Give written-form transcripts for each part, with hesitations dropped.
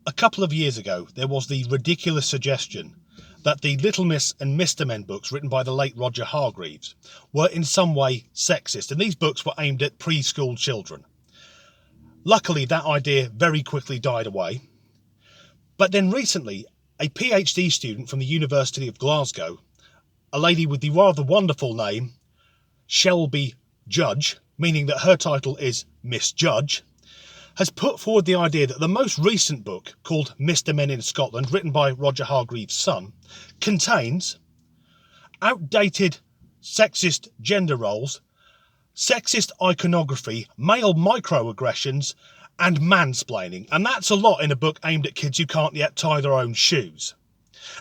A couple of years ago, there was the ridiculous suggestion that the Little Miss and Mr. Men books written by the late Roger Hargreaves were in some way sexist, and these books were aimed at preschool children. Luckily, that idea very quickly died away. But then recently, a PhD student from the University of Glasgow, a lady with the rather wonderful name Shelby Judge, meaning that her title is Miss Judge, has put forward the idea that the most recent book, called Mr. Men in Scotland, written by Roger Hargreaves' son, contains outdated sexist gender roles, sexist iconography, male microaggressions, and mansplaining. And that's a lot in a book aimed at kids who can't yet tie their own shoes.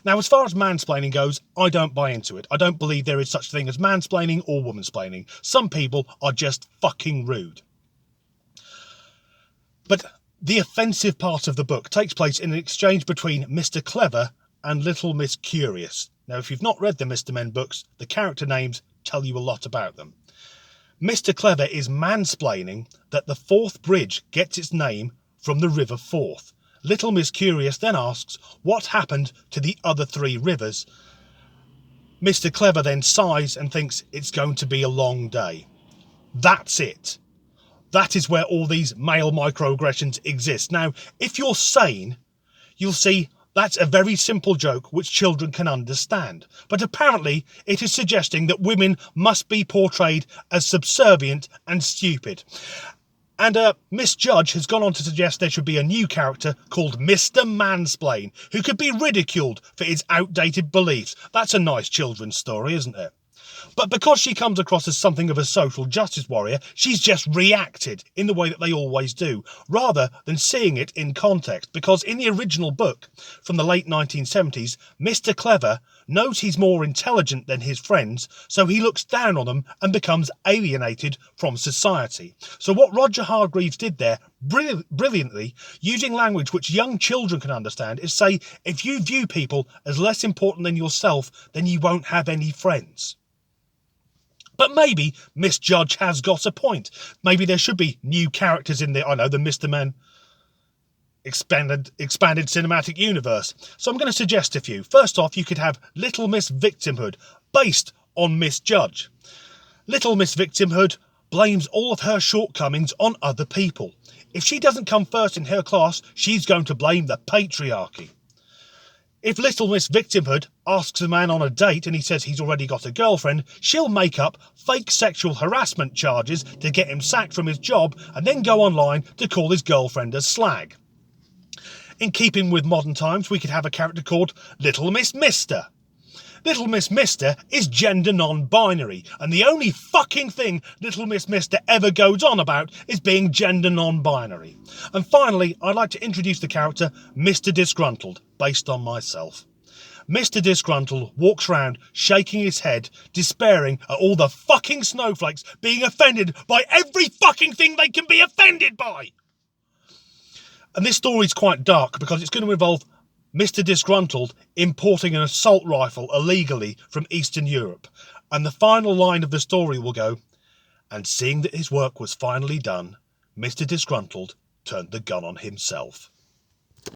Now, as far as mansplaining goes, I don't buy into it. I don't believe there is such a thing as mansplaining or womansplaining. Some people are just fucking rude. But the offensive part of the book takes place in an exchange between Mr. Clever and Little Miss Curious. Now, if you've not read the Mr. Men books, the character names tell you a lot about them. Mr. Clever is mansplaining that the Forth Bridge gets its name from the River Forth. Little Miss Curious then asks what happened to the other three rivers. Mr. Clever then sighs and thinks it's going to be a long day. That's it. That is where all these male microaggressions exist. Now, if you're sane, you'll see that's a very simple joke which children can understand. But apparently it is suggesting that women must be portrayed as subservient and stupid. And Miss Judge has gone on to suggest there should be a new character called Mr. Mansplain, who could be ridiculed for his outdated beliefs. That's a nice children's story, isn't it? But because she comes across as something of a social justice warrior, she's just reacted in the way that they always do, rather than seeing it in context. Because in the original book from the late 1970s, Mr. Clever knows he's more intelligent than his friends, so he looks down on them and becomes alienated from society. So what Roger Hargreaves did there, brilliantly, using language which young children can understand, is say, if you view people as less important than yourself, then you won't have any friends. But maybe Miss Judge has got a point. Maybe there should be new characters in the Mr. Men expanded cinematic universe. So I'm going to suggest a few. First off, you could have Little Miss Victimhood, based on Miss Judge. Little Miss Victimhood blames all of her shortcomings on other people. If she doesn't come first in her class, she's going to blame the patriarchy. If Little Miss Victimhood asks a man on a date and he says he's already got a girlfriend, she'll make up fake sexual harassment charges to get him sacked from his job and then go online to call his girlfriend a slag. In keeping with modern times, we could have a character called Little Miss Mister. Little Miss Mister is gender non-binary, and the only fucking thing Little Miss Mister ever goes on about is being gender non-binary. And finally, I'd like to introduce the character Mr. Disgruntled, based on myself. Mr. Disgruntled walks around shaking his head, despairing at all the fucking snowflakes being offended by every fucking thing they can be offended by. And this story's quite dark because it's going to involve Mr. Disgruntled importing an assault rifle illegally from Eastern Europe. And the final line of the story will go, and seeing that his work was finally done, Mr. Disgruntled turned the gun on himself.